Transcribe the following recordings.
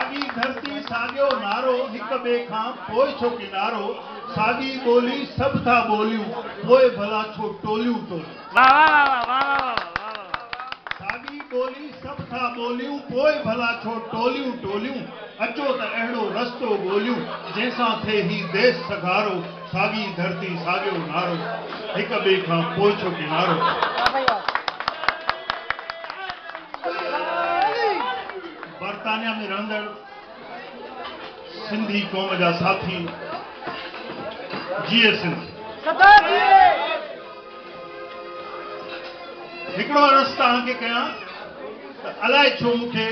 सागी धरती सागियो नारो हिक ॿिए खां पोइ छो किनारो सागी ॿोली सभु था ॿोलियूं पोइ भला छो टोलियूं टोलियूं सागी ॿोली सभु था ॿोलियूं पोइ भला छो टोलियूं टोलियूं अचो त अहिड़ो रस्तो ॻोल्हियूं जंहिंसां थिए ही देश सघारो सागी धरती सागियो नारो हिक ॿिए खां पोइ छो किनारो बर्तानिया में रहंदड़ सिंधी क़ौम जा साथी जीए सिंध हिकिड़ो अर्ज़ु तव्हांखे कयां त अलाए छो मूंखे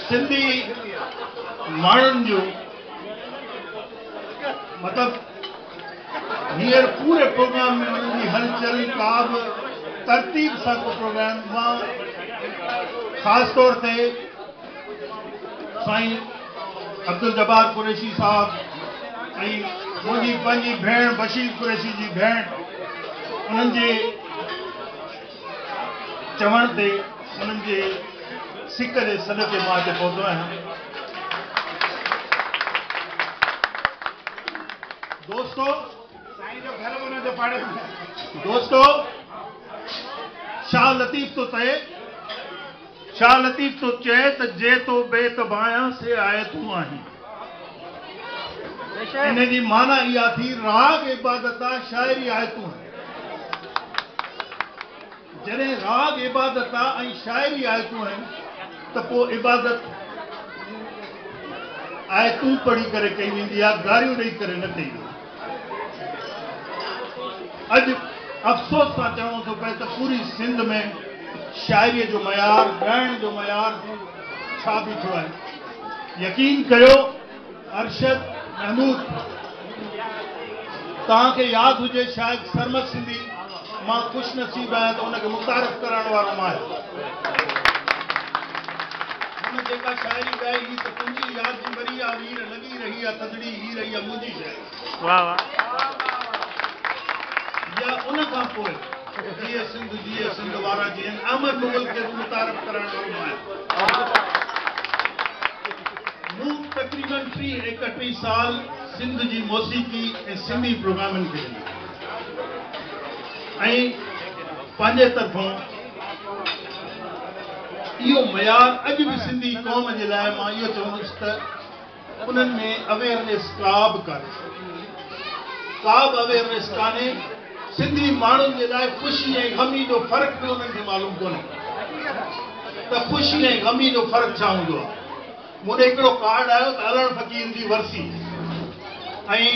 सिंधी माण्हुनि जो मतिलबु हींअर पूरे प्रोग्राम में उन्हनि जी हलचल का बि तरतीब सां को प्रोग्राम मां ख़ासि तौर ते साईं अब्दुल जब्बार कुरैशी साहब ऐं मुंहिंजी पंहिंजी भेण बशीर कुरैशी जी भेण उन्हनि जे चवण ते उन्हनि जे सिक जे सॾ ते मां अॼु पहुतो आहियां दोस्तो शाह लतीफ़ तो चए त जे तो बेतबायां से आए तूं आहीं इन जी माना इहा थी राग इबादत आहे शाइरी आहे तूं जॾहिं राग इबादत आहे ऐं शाइरी आहे तूं आहीं त पोइ इबादत आहे तूं पढ़ी करे कई वेंदी आहे गारियूं ॾेई करे न कई वेंदी अॼु अफ़सोस सां चवणो थो पए त पूरी सिंध में शाइरीअ जो मयार ॻाइण जो मयार छा बीठो आहे यकीन कयो अरशद महमूद तव्हांखे यादि हुजे शायदि सरमत सिंधी मां ख़ुशि नसीब आहियां त हुनखे मुतारिफ़ करण वारो मां हुन जेका शाइरी ॻाई हुई त तुंहिंजी यादि मरी आहे वीर लॻी रही आहे थदड़ी ही रही आहे मुंहिंजी शाइरी वाह या उन खां पोइ जीए सिंध वारा जीअं अहमद मुगल खे मुतारिफ़ करण वारो आहियां मूं तक़रीबन 31 साल सिंध जी मौसीक़ी ऐं सिंधी प्रोग्रामनि खे ॾिना ऐं पंहिंजे तरफ़ां इहो मयार अॼु बि सिंधी क़ौम जे लाइ मां इहो चवंदुसि त उन्हनि में अवेयरनेस का बि अवेयरनेस कान्हे सिंधी माण्हुनि जे लाइ ख़ुशी ऐं ग़मी जो फ़र्क़ु बि उन्हनि खे मालूम कोन्हे त ख़ुशी ऐं ग़मी जो फ़र्क़ु छा हूंदो आहे मूंखे हिकिड़ो कार्ड आयो त अलण फ़क़ीर जी वरसी ऐं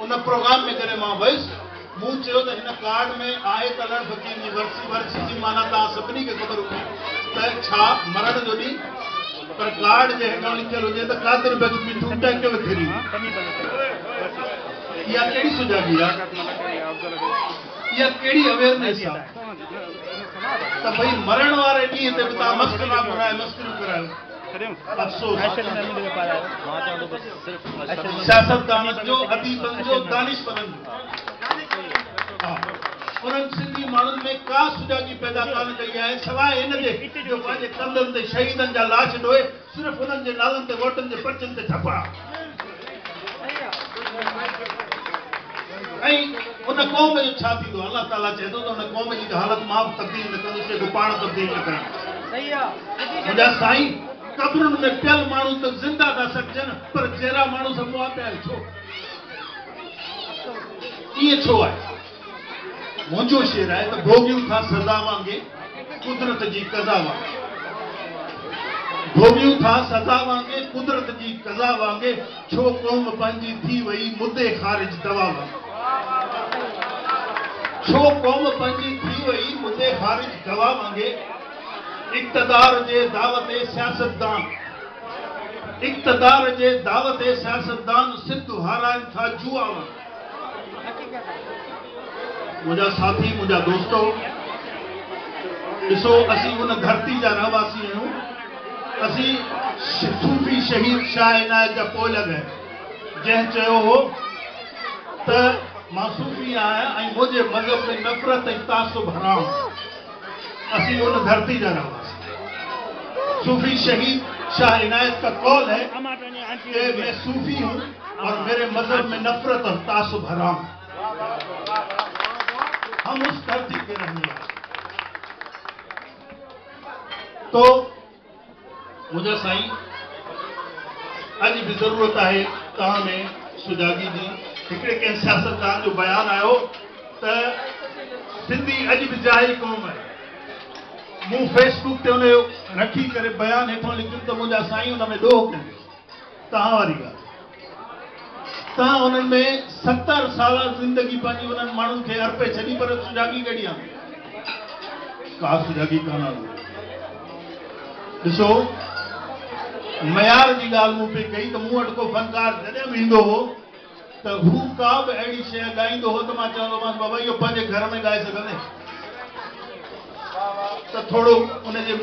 उन प्रोग्राम में जॾहिं मां वयुसि मूं चयो त हिन कार्ड में आहे त अलण फ़क़ीर जी वरसी जी माना तव्हां सभिनी खे ख़बर हूंदी त छा मरण जो ॾींहुं पर कार्ड जे हेठां लिखियलु हुजे त कादिर बच मिठू टंग में फिरी इहा कहिड़ी सुजाॻी आहे इहा कहिड़ी अवेयरनेस आहे त भई मरण वारे ॾींहं ते बि तव्हां मस्करा मस्करियूं करायो अफ़सोस सियासतदाननि जो अदीबनि जो दानिशवरनि जो उन्हनि सिंधी माण्हुनि में का सुजाॻी पैदा कान कई आहे सवाइ हिन जे जो पंहिंजे कंधनि ते शहीदनि जा लाश ॾोए सिर्फ़ु हुननि जे नालनि ते वोटनि जे पर्चनि ते छपा ऐं उन क़ौम जो छा थींदो अलाह ताला चए थो त उन क़ौम जी हालत मां तब्दील न कंदुसि जेको पाण तब्दील न करणु मुंहिंजा साईं कब्रुनि में पियल माण्हू त ज़िंदा था सघजनि पर जहिड़ा माण्हू सभु आहे पिया छो ईअं छो आहे मुंहिंजो शेर आहे त भोगियूं था सदा वांगे कुदरत जी कज़ा वांगे भोगियूं था सदा वांगे कुदरत जी कज़ा वांगे छो क़ौम पंहिंजी थी वई मुद्दे ख़ारिज दवा वांगे छो क़ौम पंहिंजी थी वई मुद्दे ख़ारिज दवा वांगे इक़्तिदार जे दावत सियासतदान सिंध हाराइनि था जुआ वांगे मुंहिंजा साथी मुंहिंजा दोस्तो ॾिसो असीं उन धरती जा रहवासी आहियूं असीं सूफ़ी शहीद शाह इनायत जा पोइ लॻा जंहिं चयो हो त मां सूफ़ी आहियां ऐं मुंहिंजे मज़हब में नफ़रत ऐं तासुब हराम असीं उन धरती जा रहवासी सूफी शहीद शाह इनायत का कौल है कि मैं सूफी हूँ और मेरे मजहब में नफरत और तासुब हराम। हम उस धरती के रहने वाले। तो मुझे साईं अज भी जरूरत है तव्हां में सुजागी जी हिकिड़े कंहिं सियासतदान जो बयान आयो त सिंधी अज भी जाहिल क़ौम है। मूं फेसबुक ते उनजो रखी करे बयान हेठों लिखियो त मुंहिंजा साईं उन में ॾोह कयो तव्हां वारी ॻाल्हि। तव्हां उन्हनि में 70 साल ज़िंदगी पंहिंजी उन्हनि माण्हुनि खे अर्पे छॾी, पर सुजागी कहिड़ी आहे? का सुजागी कान आहे। ॾिसो मयार जी ॻाल्हि मूं पे कई त मूं वटि को फनकार जॾहिं बि ईंदो हो त हू का बि अहिड़ी शइ ॻाईंदो हो त मां चवंदोमांसि बाबा इहो पंहिंजे घर में ॻाए सघंदे। त थोड़ो उनजे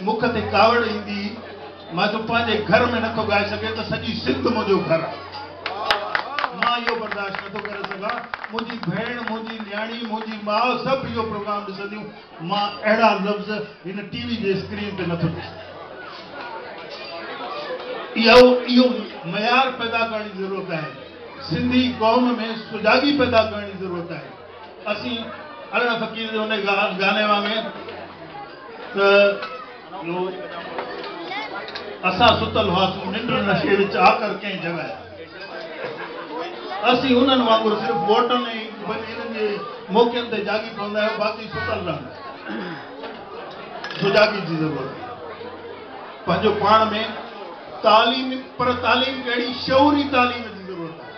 मुख ते कावड़ ईंदी, मां चयो पंहिंजे घर में नथो ॻाए सघे त सॼी सिंध मुंहिंजो घर आहे। मां इहो बर्दाश्त नथो करे सघां। मुंहिंजी भेण, मुंहिंजी न्याणी, मुंहिंजी माउ सभु इहो प्रोग्राम ॾिसंदियूं। मां अहिड़ा लफ़्ज़ हिन टीवी जे स्क्रीन ते नथो ॾिसां। इहो मयार पैदा करण जी ज़रूरत है। सिंधी कौम में सुजागी पैदा करण जी ज़रूरत है। असीं अल्लाह फ़कीर जो उन गाने वांगुरु असां सुतल हुआसीं निंड नशे विच आकर कंहिं जॻह। असीं उन्हनि वांगुरु सिर्फ़ु वोटनि ऐं इन्हनि जे मौक़नि ते जागी पवंदा आहियूं, बाक़ी सुतल रहंदा। सुजागी जी ज़रूरत है। पंहिंजो पाण में तालीम, पर तालीम कहिड़ी? शऊरी तालीम जी ज़रूरत है।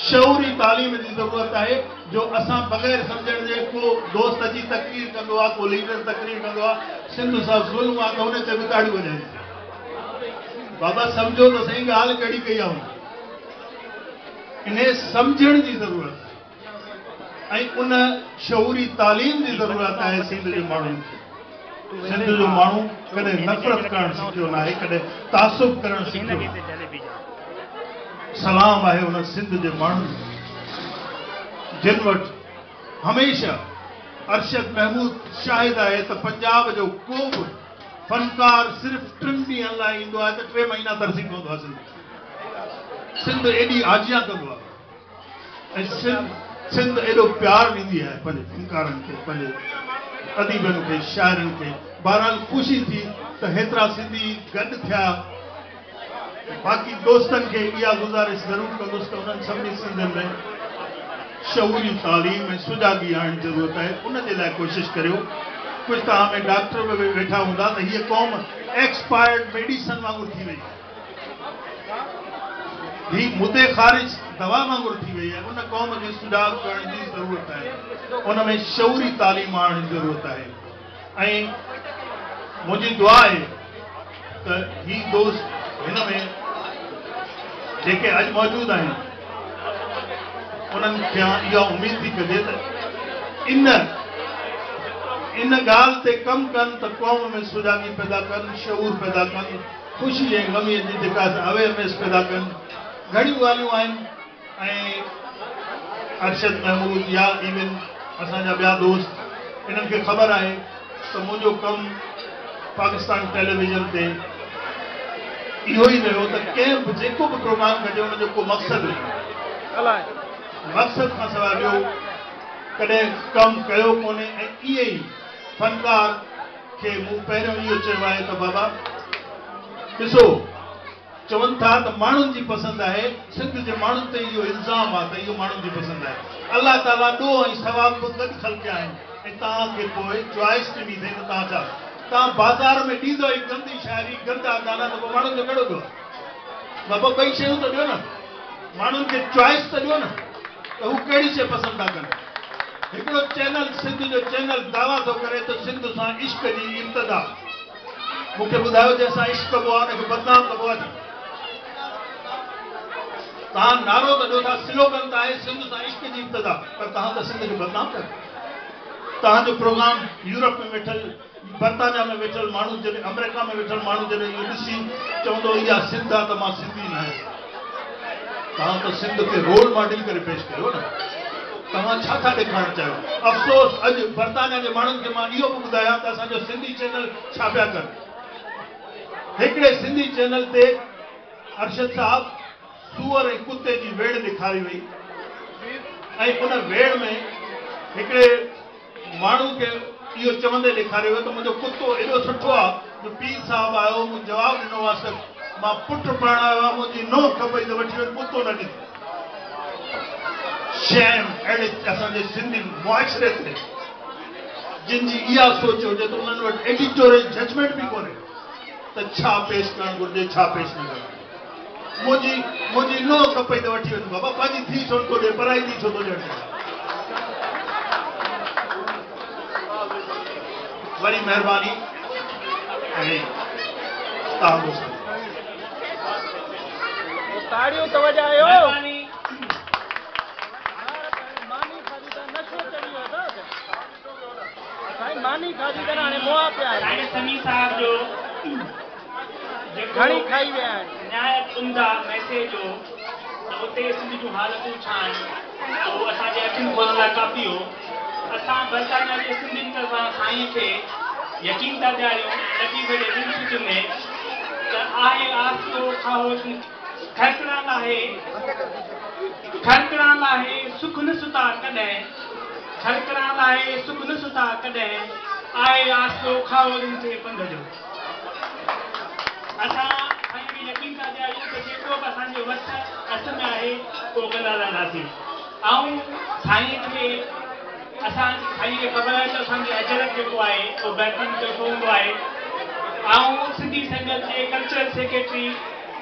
शऊरी तालीम जी ज़रूरत है जो असां बग़ैर सम्झण जे को दोस्त अची तकरीर कंदो आहे, को लीडर तकरीर कंदो आहे, सिंध सां ज़ुल्म आहे त उन ते बि ताड़ियूं वॼाइनि। बाबा सम्झो त सही ॻाल्हि कहिड़ी कई आहे। इन्हें सम्झण जी ज़रूरत है ऐं उन शऊरी तालीम जी ज़रूरत है। सिंध जे माण्हुनि खे, सिंध जो माण्हू कॾहिं नफ़रत करणु सिखियो न आहे, कॾहिं तासुब करणु सिखियो। सलाम आहे उन सिंध जे माण्हुनि जिन वटि हमेशा अरशद महमूद शाहिद आहे त पंजाब जो को बि फनकार सिर्फ़ु 3 ॾींहंनि लाइ ईंदो आहे त 3 महीना तरसी पवंदो आहे। सिंध एॾी आजियां कंदो आहे ऐं सिंध एॾो प्यार ॾींदी आहे पंहिंजे फनकारनि खे, पंहिंजे अदीबनि खे, शाइरनि खे। बहरहाल ख़ुशी थी त हेतिरा सिंधी गॾु थिया। बाक़ी दोस्तनि खे इहा गुज़ारिश ज़रूरु कंदुसि त उन्हनि सभिनी सिंधियुनि में शऊरी तालीम ऐं सुजागी आणण जी ज़रूरत आहे। उन जे लाइ कोशिशि करियो। कुझु तव्हां में डॉक्टर बि वेठा हूंदा त हीअ क़ौम एक्सपायर्ड मेडिसन वांगुरु थी वई आहे। हीअ मुदे ख़ारिज दवा वांगुरु थी वई आहे। उन क़ौम खे सुजाग करण जी ज़रूरत आहे। उन में शऊरी तालीम आणण जी ज़रूरत आहे। ऐं मुंहिंजी दुआ आहे त ही दोस्त हिन में जेके अॼु मौजूदु आहिनि उन्हनि खे इहा उमेद थी कजे त इन ॻाल्हि ते कमु कनि त क़ौम में सुजागी पैदा कनि, शऊर पैदा कनि, ख़ुशी ऐं ग़मीअ जी जेका अवेयरनेस पैदा कनि। घणियूं ॻाल्हियूं आहिनि ऐं अरशद महमूद या इवन असांजा ॿिया दोस्त इन्हनि खे ख़बर आहे त मुंहिंजो कमु पाकिस्तान टेलीविज़न ते इहो ई रहियो त कंहिं बि जेको बि प्रोग्राम कजे हुनजो को मक़सदु मक़सद खां सवाइ ॿियो कॾहिं कमु कयो कोन्हे। ऐं इहे ई फनकार खे मूं पहिरियों इहो चयो आहे त बाबा ॾिसो, चवनि था त माण्हुनि जी पसंदि आहे। सिंध जे माण्हुनि ते इहो इल्ज़ाम आहे त इहो माण्हुनि जी पसंदि आहे। अलाह ताला ॾोह ऐं सवाब बि गॾु खलकिया आहिनि ऐं तव्हांखे पोइ चॉइस ॾिनी अथई त तव्हां छा तव्हां बाज़ार में ॾींदो ई गंदी शाइरी, गंदा गाना, त पोइ माण्हुनि खे कहिड़ो ॾियो? बाबा ॿई शयूं त ॾियो न, माण्हुनि खे चॉइस त ॾियो न त हू कहिड़ी शइ पसंदि था कनि। हिकिड़ो चैनल, सिंध जो चैनल दावा थो करे त सिंध सां इश्क जी इब्तिदा। मूंखे ॿुधायो जंहिंसां इश्क कबो आहे हुनखे बदनाम कबो आहे। तव्हां नारो त ॾियो था, स्लोगन त आहे सिंध सां इश्क जी इब्तिदा, पर तव्हां त सिंध खे बदनाम कयो। तव्हांजो प्रोग्राम यूरोप में वेठल, बर्तानिया में वेठल माण्हू, जॾहिं अमेरिका में वेठल माण्हू जॾहिं इहो ॾिसी चवंदो इहा सिंध आहे त मां सिंधी न आहियां। तव्हां त सिंध खे रोल मॉडल करे पेश कयो न। तव्हां छा था ॾेखारणु चाहियो? अफ़सोस अॼु बर्तानिया जे माण्हुनि खे मां इहो बि ॿुधायां त असांजो सिंधी चैनल छा पिया कनि। हिकिड़े सिंधी चैनल ते अरशद साहब सूअर ऐं कुते जी वेड़ ॾेखारी वई ऐं उन वेड़ में हिकिड़े माण्हू खे इहो चवंदे ॾेखारियो वियो त मुंहिंजो कुतो एॾो सुठो आहे जो पीर साहब आयो मूं जवाबु ॾिनो आहे त मां पुटु पढ़ायो आहे मुंहिंजी नोह खपई त वठी वञ कुतो न ॾिनो। शैम अहिड़े असांजे सिंधी मुआशरे ते जिन जी इहा सोच हुजे त उन्हनि वटि एडिटोरियल जजमेंट बि कोन्हे त छा पेश करणु घुरिजे छा पेश न करणु। मुंहिंजी नोह खपई त वठी वञ बाबा पंहिंजी थी छो थो ॾे पराई थी छो थो ॾियणु। वरी महिरबानी ऐं तव्हां ताड़ियूं तो वजायो। मानी खाधी त हाणे मुआ पिया आहिनि। समी साहब जो घणी खाई विया आहिनि। न्याय उमदा मैसेज जो उते सिंधी जूं हालतूं छा आहिनि उहो असांजे अखियुनि खोलण लाइ काफ़ी हो। असां बरतानिया जे सिंधियुनि तरफ़ां साईं खे यकीन था ॾियारियूं लतीफ़े जे दिलसुच में त आहे आसियो खाओ खरकड़ा लाहे सुख न सुता कॾहिं खरकड़ा लाहे सुख न सुता कॾहिं आहे आसियो खाओ थे पंध जो। असां साईं खे यकीन था ॾियारियूं त जेको बि असांजे वस में आहे उहो कंदा रहंदासीं। ऐं साईं खे ख़बर आहे त असांजो अजरक जेको आहे उहो बैतूल जो हूंदो आहे। ऐं सिंधी संगत जे कल्चरल सेक्रेटरी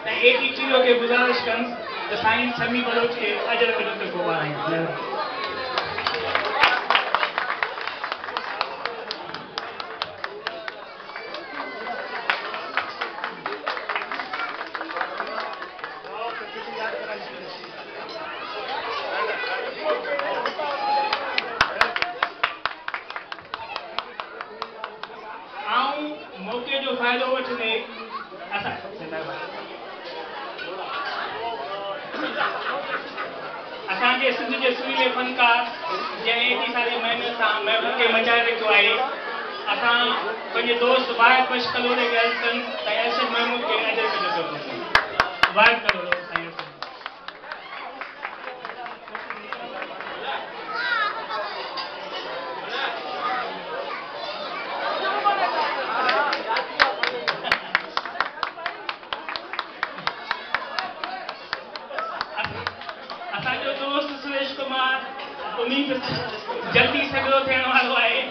ऐं ADTO खे गुज़ारिश कंदुसि त साईं समी बलोच खे अजरक जो तको ॿाराईंदा। मौक़े जो फ़ाइदो वठंदे असांजे सिंध जे सुरीले फनकार जंहिं एॾी सारी महिनत सां महबूब खे मचाए रखियो आहे। असां पंहिंजे दोस्त वाहिद बश कलोरे खे अर्ज़ु कनि त अरशद महमूद खे अजर कजो पियो वाहिद कलोरो साईं असांजो दोस्त सुरेश कुमार उम्मीद जल्दी सगड़ो थियण वारो आहे।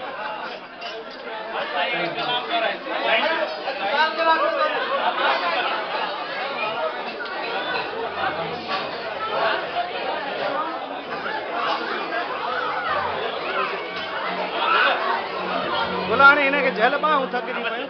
गुलाणी हिनखे झल बाहूं थकिजी पयूं।